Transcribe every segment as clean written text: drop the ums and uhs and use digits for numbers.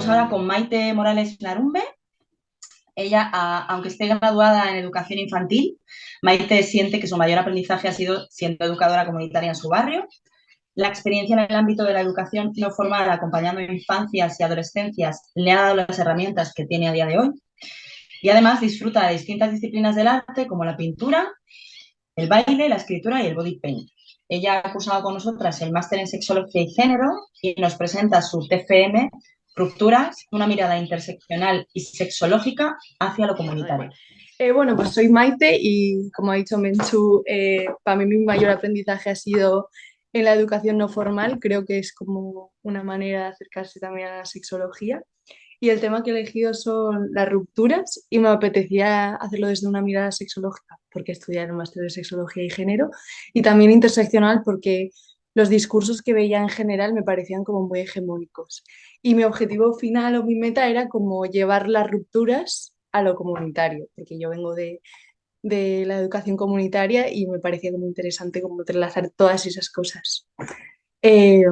ahora con Maite Morales Larumbe. Ella, aunque esté graduada en educación infantil, Maite siente que su mayor aprendizaje ha sido siendo educadora comunitaria en su barrio. La experiencia en el ámbito de la educación no formal, acompañando infancias y adolescencias, le ha dado las herramientas que tiene a día de hoy. Y además disfruta de distintas disciplinas del arte, como la pintura, el baile, la escritura y el body paint. Ella ha cursado con nosotras el máster en sexología y género y nos presenta su TFM, Rupturas, una mirada interseccional y sexológica hacia lo Bueno, da igual. comunitario. Bueno, pues soy Maite y como ha dicho Menchu, para mí mi mayor aprendizaje ha sido en la educación no formal. Creo que es como una manera de acercarse también a la sexología. Y el tema que he elegido son las rupturas y me apetecía hacerlo desde una mirada sexológica porque estudié el máster de sexología y género y también interseccional porque los discursos que veía en general me parecían como muy hegemónicos. Y mi objetivo final o mi meta era como llevar las rupturas a lo comunitario, porque yo vengo de la educación comunitaria y me parecía como interesante como entrelazar todas esas cosas. Eh,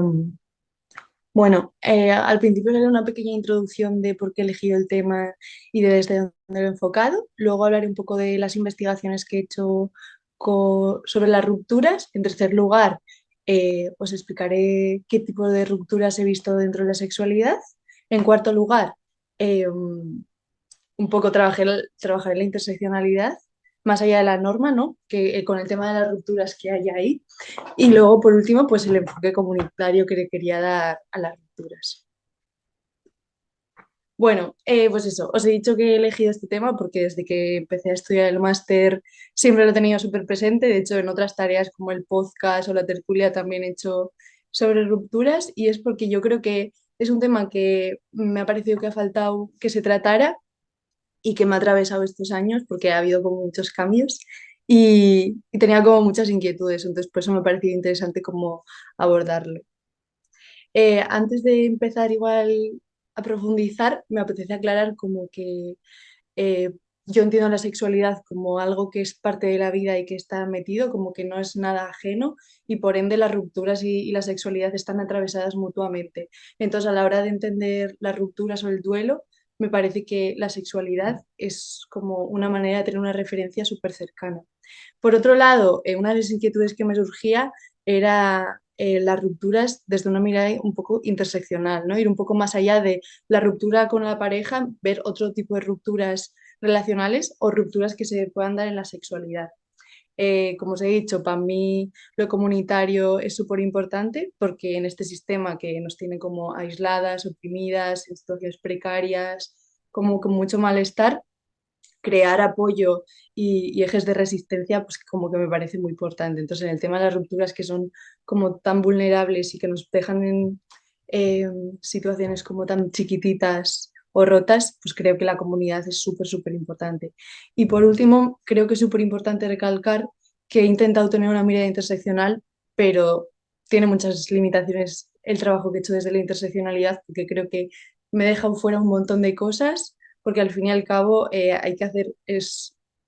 bueno, al principio haré una pequeña introducción de por qué he elegido el tema y de desde dónde lo he enfocado. Luego hablaré un poco de las investigaciones que he hecho sobre las rupturas. En tercer lugar, os explicaré qué tipo de rupturas he visto dentro de la sexualidad. En cuarto lugar, un poco trabajaré la interseccionalidad más allá de la norma, ¿no? Que con el tema de las rupturas que hay ahí. Y luego, por último, pues el enfoque comunitario que le quería dar a las rupturas. Bueno, pues eso, os he dicho que he elegido este tema porque desde que empecé a estudiar el máster siempre lo he tenido súper presente. De hecho, en otras tareas como el podcast o la tertulia también he hecho sobre rupturas y es porque yo creo que es un tema que me ha parecido que ha faltado que se tratara y que me ha atravesado estos años porque ha habido como muchos cambios y tenía como muchas inquietudes, entonces por eso me ha parecido interesante como abordarlo. Antes de empezar igual a profundizar, me apetece aclarar como que eh, yo entiendo la sexualidad como algo que es parte de la vida y que está metido, como que no es nada ajeno y por ende las rupturas y la sexualidad están atravesadas mutuamente. Entonces, a la hora de entender las rupturas o el duelo, me parece que la sexualidad es como una manera de tener una referencia súper cercana. Por otro lado, una de las inquietudes que me surgía era las rupturas desde una mirada un poco interseccional, ¿no? Ir un poco más allá de la ruptura con la pareja, ver otro tipo de rupturas relacionales o rupturas que se puedan dar en la sexualidad. Como os he dicho, para mí lo comunitario es súper importante porque en este sistema que nos tiene como aisladas, oprimidas, en situaciones precarias, como con mucho malestar, crear apoyo y ejes de resistencia, pues como que me parece muy importante. Entonces, en el tema de las rupturas que son como tan vulnerables y que nos dejan en eh, situaciones como tan chiquititas o rotas, pues creo que la comunidad es súper, súper importante. Y por último, creo que es súper importante recalcar que he intentado tener una mirada interseccional, pero tiene muchas limitaciones el trabajo que he hecho desde la interseccionalidad, porque creo que me he dejado fuera un montón de cosas porque al fin y al cabo hay que hacer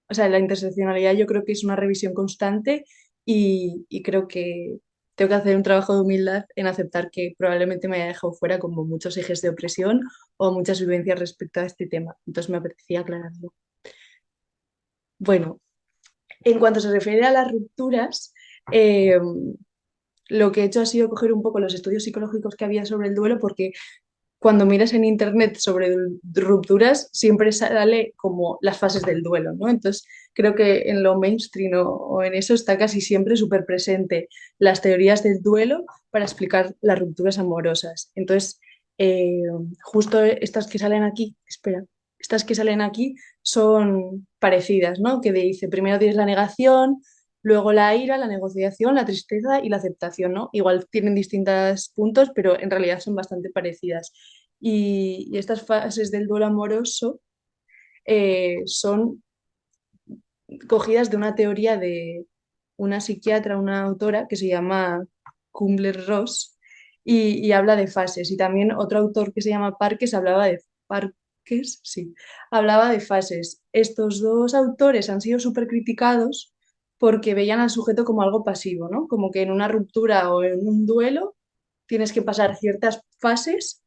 o sea, la interseccionalidad yo creo que es una revisión constante y creo que tengo que hacer un trabajo de humildad en aceptar que probablemente me haya dejado fuera como muchos ejes de opresión o muchas vivencias respecto a este tema. Entonces me apetecía aclararlo. Bueno, en cuanto se refiere a las rupturas, eh, lo que he hecho ha sido coger un poco los estudios psicológicos que había sobre el duelo porque cuando miras en internet sobre rupturas, siempre sale como las fases del duelo, ¿no? Entonces, creo que en lo mainstream o en eso está casi siempre súper presente las teorías del duelo para explicar las rupturas amorosas. Entonces, eh, justo estas que salen aquí, espera, estas que salen aquí son parecidas, ¿no? Que dice, primero tienes la negación, luego la ira, la negociación, la tristeza y la aceptación, ¿no? Igual tienen distintos puntos, pero en realidad son bastante parecidas. Y estas fases del duelo amoroso son cogidas de una teoría de una psiquiatra, una autora que se llama Kubler-Ross y habla de fases. Y también otro autor que se llama Parkes, sí, hablaba de fases. Estos dos autores han sido súper criticados porque veían al sujeto como algo pasivo, ¿no? Como que en una ruptura o en un duelo tienes que pasar ciertas fases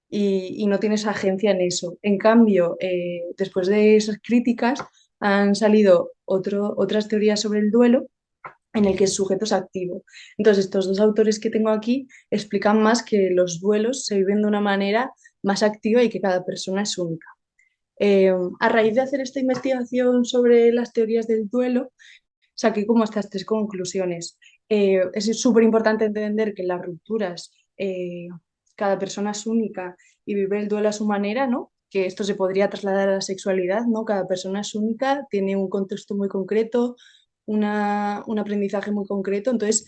y no tienes agencia en eso. En cambio, después de esas críticas han salido otras teorías sobre el duelo en el que el sujeto es activo. Entonces, estos dos autores que tengo aquí explican más que los duelos se viven de una manera más activa y que cada persona es única. A raíz de hacer esta investigación sobre las teorías del duelo, saqué como estas tres conclusiones. Es súper importante entender que en las rupturas cada persona es única y vive el duelo a su manera, ¿no? Que esto se podría trasladar a la sexualidad, ¿no? Cada persona es única, tiene un contexto muy concreto, un aprendizaje muy concreto, entonces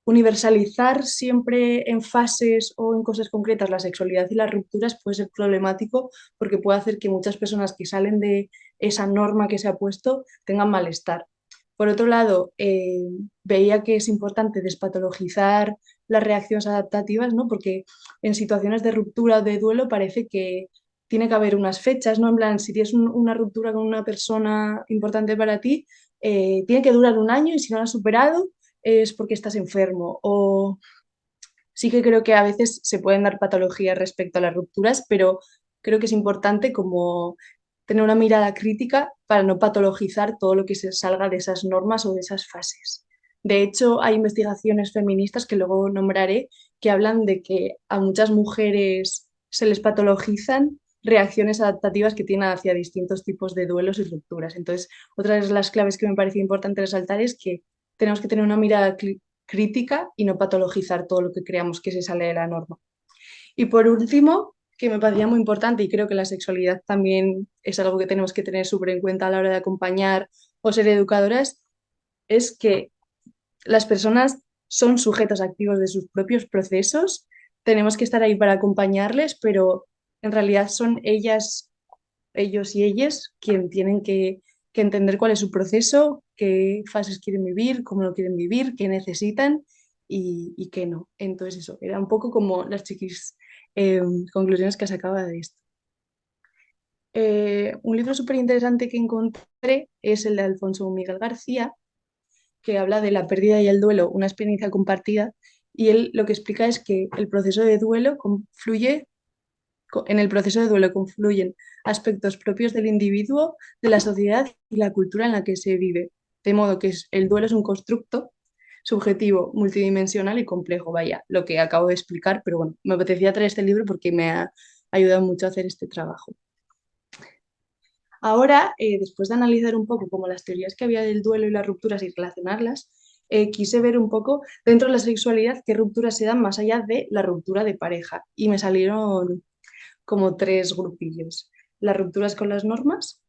universalizar siempre en fases o en cosas concretas la sexualidad y las rupturas puede ser problemático porque puede hacer que muchas personas que salen de esa norma que se ha puesto tengan malestar. Por otro lado, veía que es importante despatologizar las reacciones adaptativas, ¿no? Porque en situaciones de ruptura o de duelo parece que tiene que haber unas fechas, ¿no? En plan, si tienes una ruptura con una persona importante para ti, tiene que durar un año y si no la has superado es porque estás enfermo. O sí que creo que a veces se pueden dar patologías respecto a las rupturas, pero creo que es importante como tener una mirada crítica para no patologizar todo lo que se salga de esas normas o de esas fases. De hecho, hay investigaciones feministas que luego nombraré que hablan de que a muchas mujeres se les patologizan reacciones adaptativas que tienen hacia distintos tipos de duelos y rupturas. Entonces, otra de las claves que me parece importante resaltar es que tenemos que tener una mirada crítica y no patologizar todo lo que creamos que se sale de la norma. Y por último, que me parecía muy importante y creo que la sexualidad también es algo que tenemos que tener súper en cuenta a la hora de acompañar o ser educadoras, es que las personas son sujetos activos de sus propios procesos, tenemos que estar ahí para acompañarles, pero en realidad son ellas, ellos y ellas quien tienen que entender cuál es su proceso, qué fases quieren vivir, cómo lo quieren vivir, qué necesitan y qué no. Entonces eso, era un poco como las chiquis conclusiones que sacaba de esto. Un libro súper interesante que encontré es el de Alfonso Miguel García, que habla de la pérdida y el duelo, una experiencia compartida, y él lo que explica es que el proceso de duelo confluye, en el proceso de duelo confluyen aspectos propios del individuo, de la sociedad y la cultura en la que se vive. De modo que el duelo es un constructo subjetivo, multidimensional y complejo. Vaya, lo que acabo de explicar, pero bueno, me apetecía traer este libro porque me ha ayudado mucho a hacer este trabajo. Ahora, después de analizar un poco como las teorías que había del duelo y las rupturas y relacionarlas, quise ver un poco dentro de la sexualidad qué rupturas se dan más allá de la ruptura de pareja. Y me salieron como tres grupillos. Las rupturas con las normas,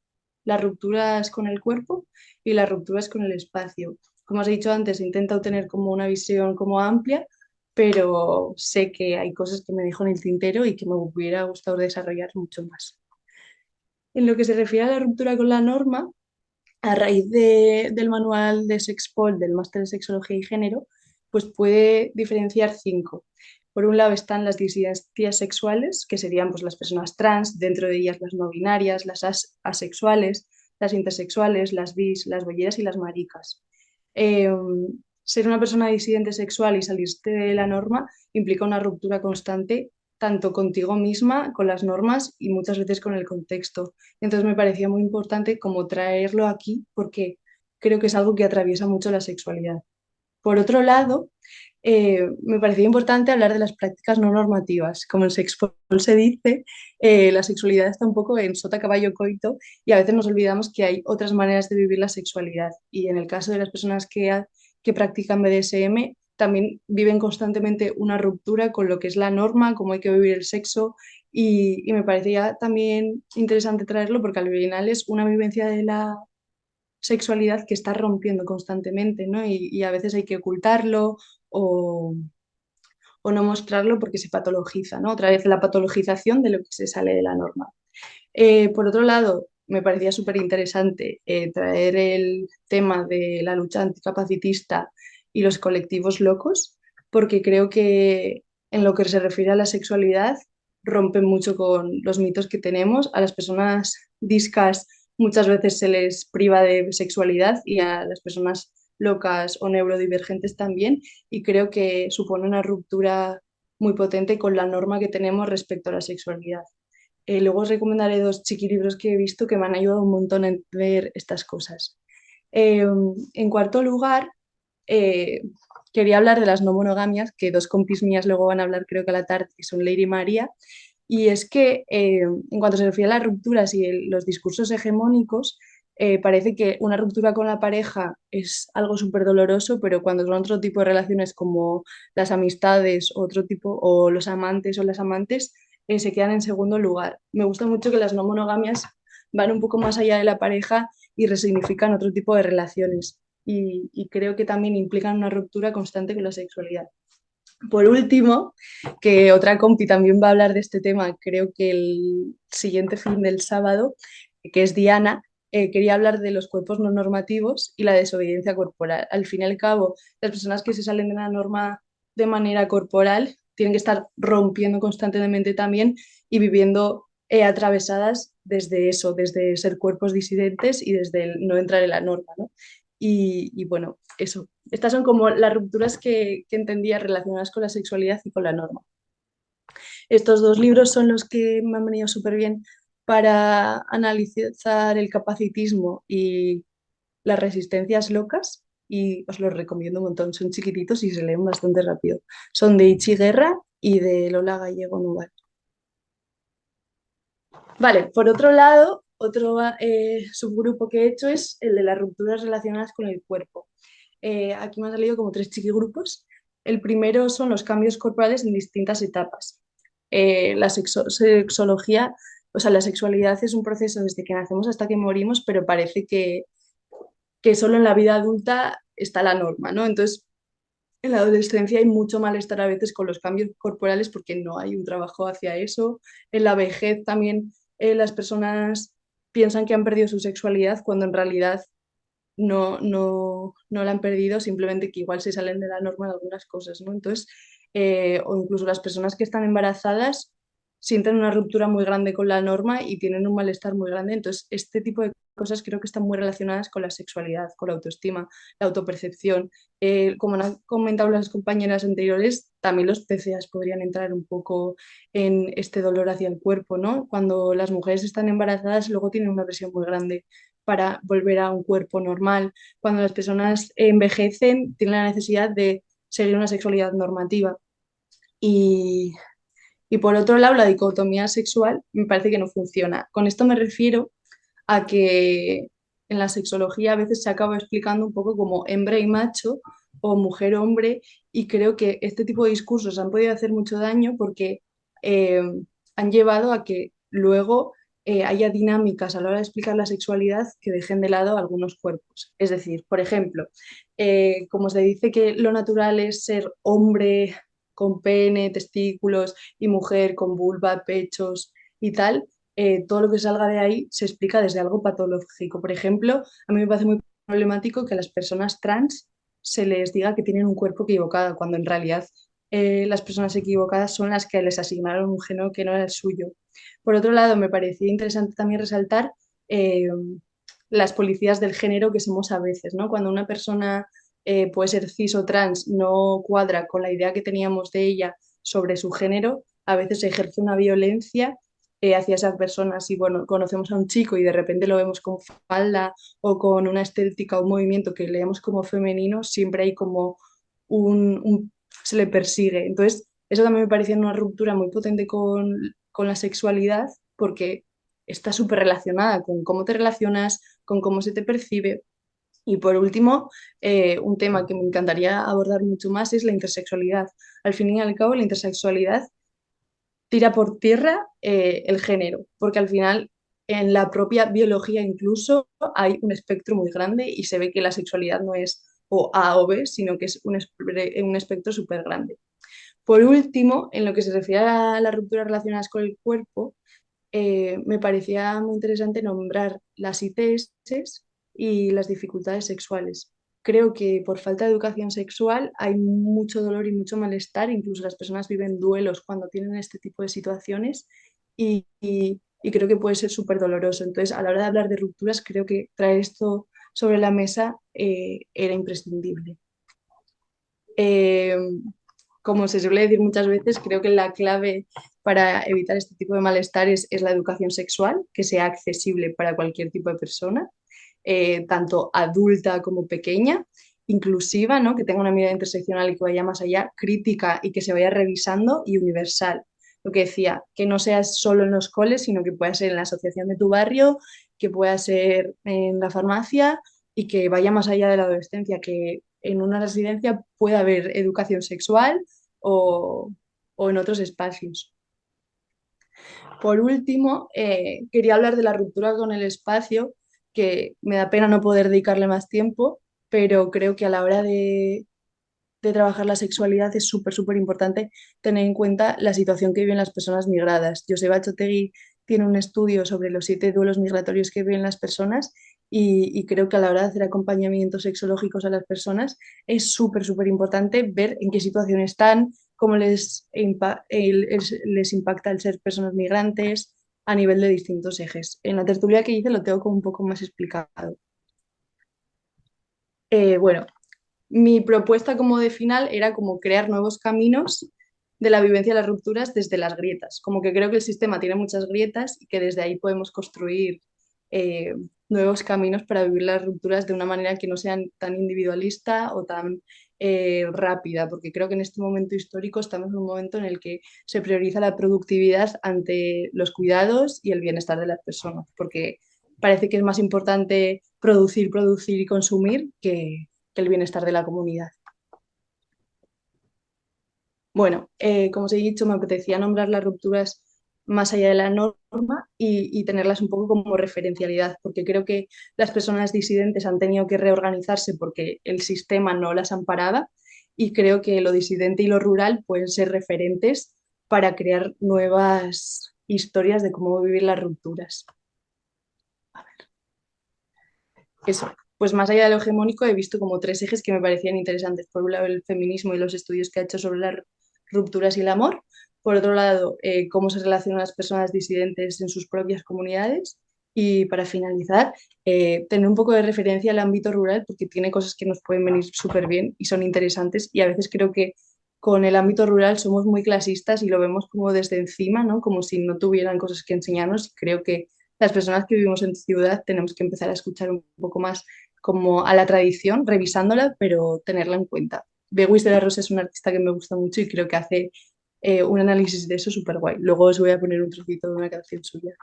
las rupturas con el cuerpo y las rupturas con el espacio. Como os he dicho antes, he intentado tener como una visión como amplia, pero sé que hay cosas que me dejo en el tintero y que me hubiera gustado desarrollar mucho más. En lo que se refiere a la ruptura con la norma, a raíz del manual de Sexpol, del máster de sexología y género, pues puede diferenciar cinco. Por un lado están las disidencias sexuales, que serían pues, las personas trans, dentro de ellas las no binarias, las asexuales, las intersexuales, las bis, las bolleras y las maricas. Eh, Ser una persona disidente sexual y salirte de la norma implica una ruptura constante tanto contigo misma, con las normas y muchas veces con el contexto. Entonces me parecía muy importante como traerlo aquí porque creo que es algo que atraviesa mucho la sexualidad. Por otro lado, me parecía importante hablar de las prácticas no normativas. Como en Sexpol se dice, la sexualidad está un poco en sota, caballo, coito y a veces nos olvidamos que hay otras maneras de vivir la sexualidad. Y en el caso de las personas que practican BDSM, también viven constantemente una ruptura con lo que es la norma, cómo hay que vivir el sexo. Y me parecía también interesante traerlo porque al final es una vivencia de la sexualidad que está rompiendo constantemente, ¿no? Y a veces hay que ocultarlo o, o no mostrarlo porque se patologiza, ¿no? Otra vez la patologización de lo que se sale de la norma. Por otro lado, me parecía súper interesante traer el tema de la lucha anticapacitista y los colectivos locos, porque creo que en lo que se refiere a la sexualidad rompen mucho con los mitos que tenemos. A las personas discas muchas veces se les priva de sexualidad y a las personas locas o neurodivergentes también, y creo que supone una ruptura muy potente con la norma que tenemos respecto a la sexualidad. Luego os recomendaré dos chiquilibros que he visto que me han ayudado un montón a entender estas cosas. En cuarto lugar, eh, quería hablar de las no monogamias, que dos compis mías luego van a hablar creo que a la tarde, que son Leire y María. Y es que en cuanto se refiere a las rupturas y los discursos hegemónicos, parece que una ruptura con la pareja es algo súper doloroso, pero cuando son otro tipo de relaciones como las amistades, otro tipo, o los amantes o las amantes, se quedan en segundo lugar. Me gusta mucho que las no monogamias van un poco más allá de la pareja y resignifican otro tipo de relaciones. Y creo que también implican una ruptura constante con la sexualidad. Por último, que otra compi también va a hablar de este tema, creo que el siguiente fin del sábado, que es Diana, quería hablar de los cuerpos no normativos y la desobediencia corporal. Al fin y al cabo, las personas que se salen de la norma de manera corporal tienen que estar rompiendo constantemente también y viviendo atravesadas desde eso, desde ser cuerpos disidentes y desde el no entrar en la norma, ¿no? Y bueno, eso. Estas son como las rupturas que entendía relacionadas con la sexualidad y con la norma. Estos dos libros son los que me han venido súper bien para analizar el capacitismo y las resistencias locas y os los recomiendo un montón. Son chiquititos y se leen bastante rápido. Son de Ichi Guerra y de Lola Gallego Nubar. Vale, por otro lado, otro subgrupo que he hecho es el de las rupturas relacionadas con el cuerpo. Aquí me han salido como tres chiquigrupos. El primero son los cambios corporales en distintas etapas. La sexología, o sea, la sexualidad es un proceso desde que nacemos hasta que morimos, pero parece que solo en la vida adulta está la norma, ¿no? Entonces, en la adolescencia hay mucho malestar a veces con los cambios corporales porque no hay un trabajo hacia eso. En la vejez también las personas piensan que han perdido su sexualidad cuando en realidad no la han perdido, simplemente que igual se salen de la norma de algunas cosas, ¿no? Entonces, o incluso las personas que están embarazadas sienten una ruptura muy grande con la norma y tienen un malestar muy grande. Entonces, este tipo de cosas creo que están muy relacionadas con la sexualidad, con la autoestima, la autopercepción. Como han comentado las compañeras anteriores, también los PCAs podrían entrar un poco en este dolor hacia el cuerpo, ¿no? Cuando las mujeres están embarazadas, luego tienen una presión muy grande para volver a un cuerpo normal. Cuando las personas envejecen, tienen la necesidad de seguir una sexualidad normativa. Y, y por otro lado, la dicotomía sexual me parece que no funciona. Con esto me refiero a que en la sexología a veces se acaba explicando un poco como hembra y macho o mujer-hombre y creo que este tipo de discursos han podido hacer mucho daño porque eh, han llevado a que luego haya dinámicas a la hora de explicar la sexualidad que dejen de lado algunos cuerpos. Es decir, por ejemplo, como se dice que lo natural es ser hombre con pene, testículos y mujer con vulva, pechos y tal, todo lo que salga de ahí se explica desde algo patológico. Por ejemplo, a mí me parece muy problemático que a las personas trans se les diga que tienen un cuerpo equivocado, cuando en realidad las personas equivocadas son las que les asignaron un género que no era el suyo. Por otro lado, me parecía interesante también resaltar las policías del género que somos a veces, ¿no? Cuando una persona puede ser cis o trans, no cuadra con la idea que teníamos de ella sobre su género, a veces se ejerce una violencia hacia esas personas. Si bueno, conocemos a un chico y de repente lo vemos con falda o con una estética o un movimiento que leemos como femenino, siempre hay como se le persigue. Entonces, eso también me parecía una ruptura muy potente con la sexualidad porque está súper relacionada con cómo te relacionas, con cómo se te percibe. Y por último, un tema que me encantaría abordar mucho más es la intersexualidad. Al fin y al cabo, la intersexualidad tira por tierra el género, porque al final en la propia biología incluso hay un espectro muy grande y se ve que la sexualidad no es o A o B, sino que es un espectro súper grande. Por último, en lo que se refiere a las rupturas relacionadas con el cuerpo, me parecía muy interesante nombrar las ITS y las dificultades sexuales. Creo que por falta de educación sexual hay mucho dolor y mucho malestar, incluso las personas viven duelos cuando tienen este tipo de situaciones y creo que puede ser súper doloroso. Entonces, a la hora de hablar de rupturas, creo que traer esto sobre la mesa era imprescindible. Eh, como se suele decir muchas veces, creo que la clave para evitar este tipo de malestares es la educación sexual, que sea accesible para cualquier tipo de persona, tanto adulta como pequeña, inclusiva, ¿no? Que tenga una mirada interseccional y que vaya más allá, crítica y que se vaya revisando y universal. Lo que decía, que no sea solo en los coles, sino que pueda ser en la asociación de tu barrio, que pueda ser en la farmacia y que vaya más allá de la adolescencia, que en una residencia pueda haber educación sexual o, o en otros espacios. Por último, quería hablar de la ruptura con el espacio, que me da pena no poder dedicarle más tiempo, pero creo que a la hora de trabajar la sexualidad es súper, súper importante tener en cuenta la situación que viven las personas migradas. Joseba Chotegui tiene un estudio sobre los 7 duelos migratorios que viven las personas y creo que a la hora de hacer acompañamientos sexológicos a las personas es súper, súper importante ver en qué situación están, cómo les impacta el ser personas migrantes a nivel de distintos ejes. En la tertulia que hice lo tengo como un poco más explicado. Bueno, mi propuesta como de final era como crear nuevos caminos de la vivencia de las rupturas desde las grietas. Como que creo que el sistema tiene muchas grietas y que desde ahí podemos construir eh, nuevos caminos para vivir las rupturas de una manera que no sean tan individualista o tan rápida, porque creo que en este momento histórico estamos en un momento en el que se prioriza la productividad ante los cuidados y el bienestar de las personas, porque parece que es más importante producir, producir y consumir que el bienestar de la comunidad. Bueno, como os he dicho, me apetecía nombrar las rupturas más allá de la norma y tenerlas un poco como referencialidad, porque creo que las personas disidentes han tenido que reorganizarse porque el sistema no las amparaba y creo que lo disidente y lo rural pueden ser referentes para crear nuevas historias de cómo vivir las rupturas. Eso, pues más allá de lo hegemónico he visto como 3 ejes que me parecían interesantes. Por un lado, el feminismo y los estudios que ha hecho sobre las rupturas y el amor. Por otro lado, cómo se relacionan las personas disidentes en sus propias comunidades. Y para finalizar, tener un poco de referencia al ámbito rural porque tiene cosas que nos pueden venir súper bien y son interesantes. Y a veces creo que con el ámbito rural somos muy clasistas y lo vemos como desde encima, ¿no? Como si no tuvieran cosas que enseñarnos. Y creo que las personas que vivimos en ciudad tenemos que empezar a escuchar un poco más como a la tradición, revisándola, pero tenerla en cuenta. Beguis de la Rosa es una artista que me gusta mucho y creo que hace un análisis de eso súper guay. Luego os voy a poner un trocito de una canción suya.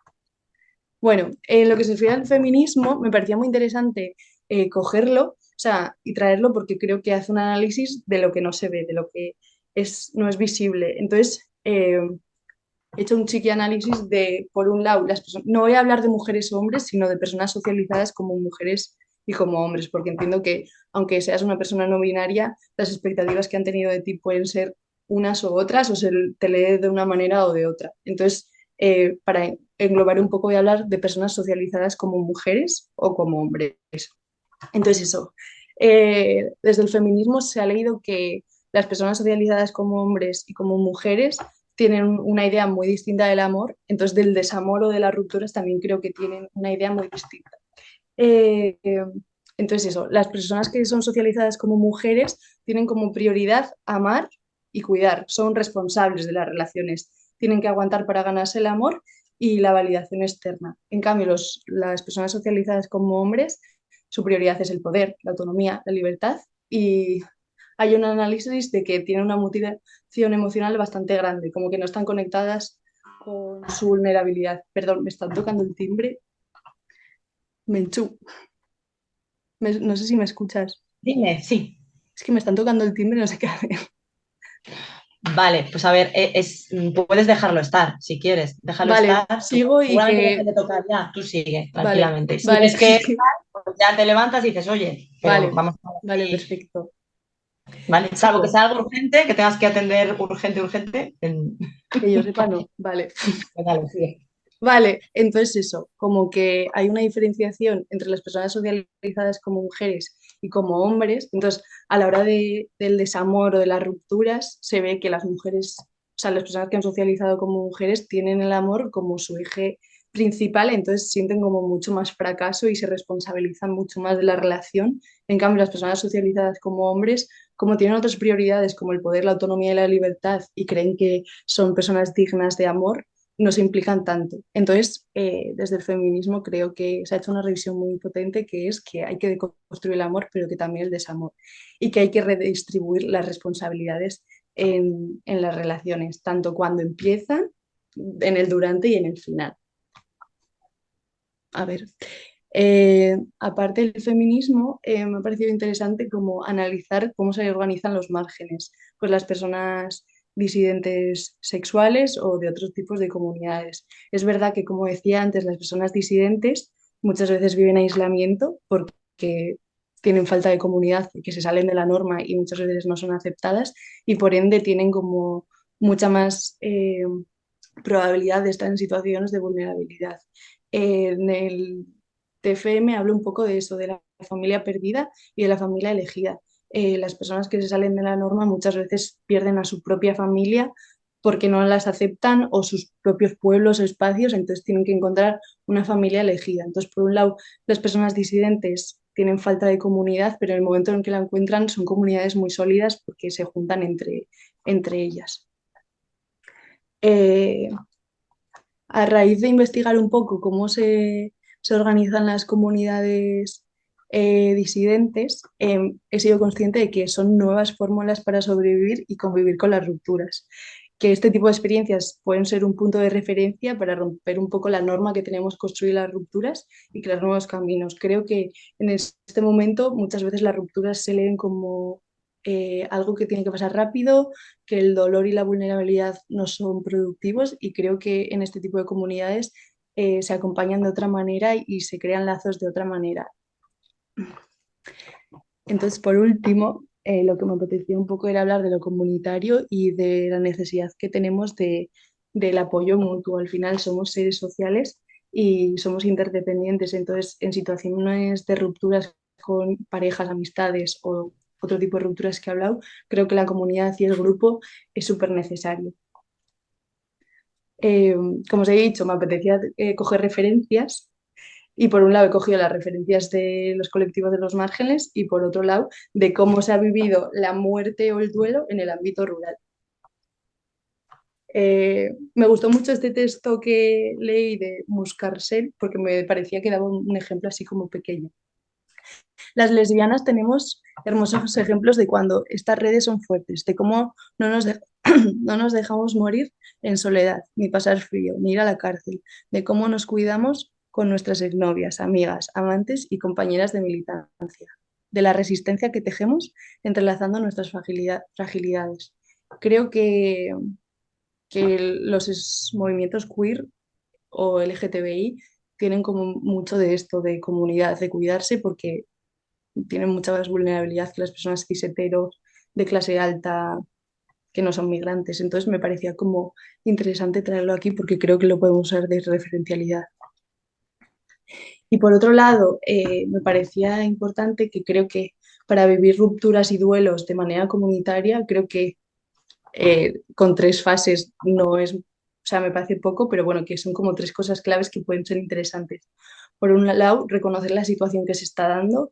Bueno, en lo que se refiere al feminismo, me parecía muy interesante cogerlo, o sea, y traerlo porque creo que hace un análisis de lo que no se ve, de lo que no es visible. Entonces, he hecho un chiqui análisis de, por un lado, las personas, no voy a hablar de mujeres o hombres, sino de personas socializadas como mujeres y como hombres, porque entiendo que aunque seas una persona no binaria, las expectativas que han tenido de ti pueden ser unas u otras, o se te lee de una manera o de otra. Entonces, para englobar un poco, voy a hablar de personas socializadas como mujeres o como hombres. Entonces, eso. Desde el feminismo se ha leído que las personas socializadas como hombres y como mujeres tienen una idea muy distinta del amor, entonces del desamor o de las rupturas también creo que tienen una idea muy distinta. Eh, eh, entonces eso, las personas que son socializadas como mujeres tienen como prioridad amar y cuidar, son responsables de las relaciones, tienen que aguantar para ganarse el amor y la validación externa. En cambio, las personas socializadas como hombres, su prioridad es el poder, la autonomía, la libertad y hay un análisis de que tienen una motivación emocional bastante grande, como que no están conectadas con su vulnerabilidad. Perdón, me están tocando el timbre. Menchú, no sé si me escuchas. Dime, sí. Es que me están tocando el timbre, no sé qué hacer. Vale, pues a ver, puedes dejarlo estar si quieres. Déjalo Vale, estar. sigo y Seguramente dejes que... de tocar ya. Tú sigue Vale, tranquilamente. Si vale, ves que es que... pues ya te levantas y dices, oye, pero Vale, vamos a vale, ver. perfecto. ¿Vale? Salvo que Sigo, sea algo urgente, que tengas que atender urgente, urgente. que yo sepa, no. Vale. Pues dale, sigue. Vale, entonces eso, como que hay una diferenciación entre las personas socializadas como mujeres y como hombres, entonces a la hora del desamor o de las rupturas se ve que las mujeres, o sea, las personas que han socializado como mujeres tienen el amor como su eje principal, entonces sienten como mucho más fracaso y se responsabilizan mucho más de la relación. En cambio, las personas socializadas como hombres como tienen otras prioridades como el poder, la autonomía y la libertad y creen que son personas dignas de amor, no se implican tanto. Entonces, desde el feminismo creo que se ha hecho una revisión muy potente que es que hay que deconstruir el amor, pero que también el desamor y que hay que redistribuir las responsabilidades en las relaciones, tanto cuando empiezan, en el durante y en el final. A ver, aparte del feminismo, me ha parecido interesante como analizar cómo se organizan los márgenes, pues las personas disidentes sexuales o de otros tipos de comunidades. Es verdad que, como decía antes, las personas disidentes muchas veces viven aislamiento porque tienen falta de comunidad, que se salen de la norma y muchas veces no son aceptadas y por ende tienen como mucha más probabilidad de estar en situaciones de vulnerabilidad. En el TFM hablo un poco de eso, de la familia perdida y de la familia elegida. Las personas que se salen de la norma muchas veces pierden a su propia familia porque no las aceptan o sus propios pueblos o espacios, entonces tienen que encontrar una familia elegida. Entonces, por un lado, las personas disidentes tienen falta de comunidad, pero en el momento en que la encuentran son comunidades muy sólidas porque se juntan entre ellas. Eh, a raíz de investigar un poco cómo se organizan las comunidades disidentes, he sido consciente de que son nuevas fórmulas para sobrevivir y convivir con las rupturas. Que este tipo de experiencias pueden ser un punto de referencia para romper un poco la norma que tenemos construir las rupturas y crear nuevos caminos. Creo que en este momento muchas veces las rupturas se leen como algo que tiene que pasar rápido, que el dolor y la vulnerabilidad no son productivos y creo que en este tipo de comunidades se acompañan de otra manera y se crean lazos de otra manera. Entonces, por último, lo que me apetecía un poco era hablar de lo comunitario y de la necesidad que tenemos del apoyo mutuo. Al final somos seres sociales y somos interdependientes, entonces en situaciones de rupturas con parejas, amistades o otro tipo de rupturas que he hablado, creo que la comunidad y el grupo es súper necesario. Eh, Como os he dicho, me apetecía coger referencias y por un lado he cogido las referencias de los colectivos de los márgenes y por otro lado de cómo se ha vivido la muerte o el duelo en el ámbito rural. Me gustó mucho este texto que leí de Muscarsel porque me parecía que daba un ejemplo así como pequeño. Las lesbianas tenemos hermosos ejemplos de cuando estas redes son fuertes, de cómo no nos dejamos morir en soledad, ni pasar frío, ni ir a la cárcel, de cómo nos cuidamos con nuestras exnovias, amigas, amantes y compañeras de militancia, de la resistencia que tejemos entrelazando nuestras fragilidades. Creo que los movimientos queer o LGTBI tienen como mucho de esto, de comunidad, de cuidarse, porque tienen mucha más vulnerabilidad que las personas cis heteros de clase alta que no son migrantes. Entonces me parecía como interesante traerlo aquí porque creo que lo podemos usar de referencialidad. Y por otro lado, me parecía importante que creo que para vivir rupturas y duelos de manera comunitaria, creo que con 3 fases no es, o sea, me parece poco, pero bueno, que son como 3 cosas claves que pueden ser interesantes. Por un lado, reconocer la situación que se está dando,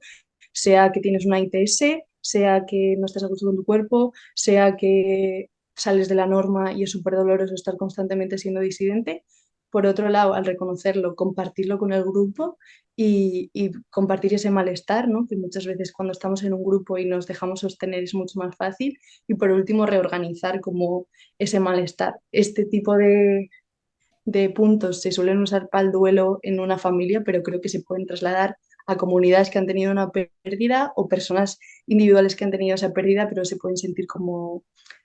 sea que tienes una ITS, sea que no estás a gusto con tu cuerpo, sea que sales de la norma y es súper doloroso estar constantemente siendo disidente. Por otro lado, al reconocerlo, compartirlo con el grupo y compartir ese malestar, ¿no? Que muchas veces cuando estamos en un grupo y nos dejamos sostener es mucho más fácil. Y por último, reorganizar como ese malestar. Este tipo de puntos se suelen usar para el duelo en una familia, pero creo que se pueden trasladar a comunidades que han tenido una pérdida o personas individuales que han tenido esa pérdida, pero se pueden sentir como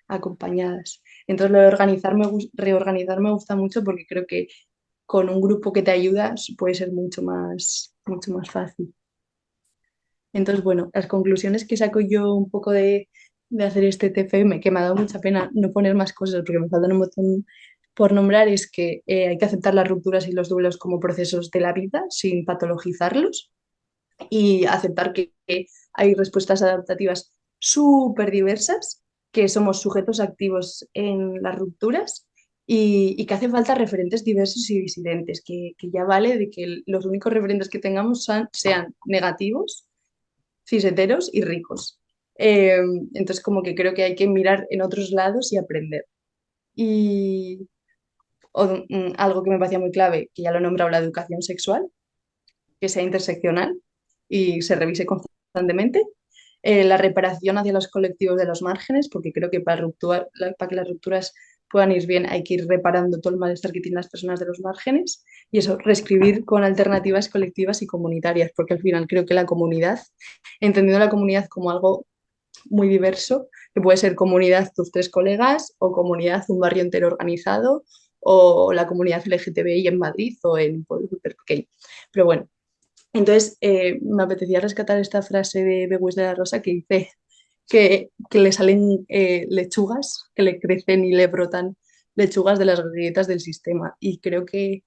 acompañadas. Entonces, lo de reorganizar me gusta mucho porque creo que con un grupo que te ayuda puede ser mucho más fácil. Entonces, bueno, las conclusiones que saco yo un poco de hacer este TFM, que me ha dado mucha pena no poner más cosas porque me faltan un montón por nombrar, es que hay que aceptar las rupturas y los duelos como procesos de la vida sin patologizarlos y aceptar que hay respuestas adaptativas súper diversas, que somos sujetos activos en las rupturas y que hace falta referentes diversos y disidentes, que ya vale de que los únicos referentes que tengamos sean negativos, ciseteros y ricos. Eh, entonces, como que creo que hay que mirar en otros lados y aprender. Y algo que me parecía muy clave, que ya lo he nombrado, la educación sexual, que sea interseccional y se revise constantemente. La reparación hacia los colectivos de los márgenes, porque creo que para que las rupturas puedan ir bien hay que ir reparando todo el malestar que tienen las personas de los márgenes y eso, reescribir con alternativas colectivas y comunitarias, porque al final creo que la comunidad, entendiendo la comunidad como algo muy diverso, que puede ser comunidad tus tres colegas o comunidad un barrio entero organizado o la comunidad LGTBI en Madrid o en un pueblo súper pequeño. Pero bueno, entonces me apetecía rescatar esta frase de Begues de la Rosa que dice que le salen lechugas, que le crecen y le brotan lechugas de las grietas del sistema. Y creo que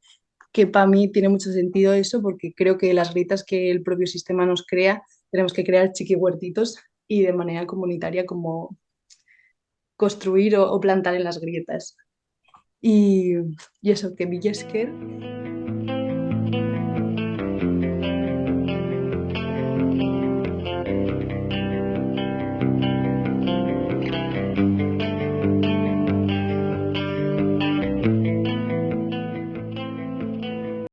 para mí tiene mucho sentido eso porque creo que las grietas que el propio sistema nos crea, tenemos que crear chiquihuertitos y de manera comunitaria como construir o plantar en las grietas. Y, y eso, que Villesker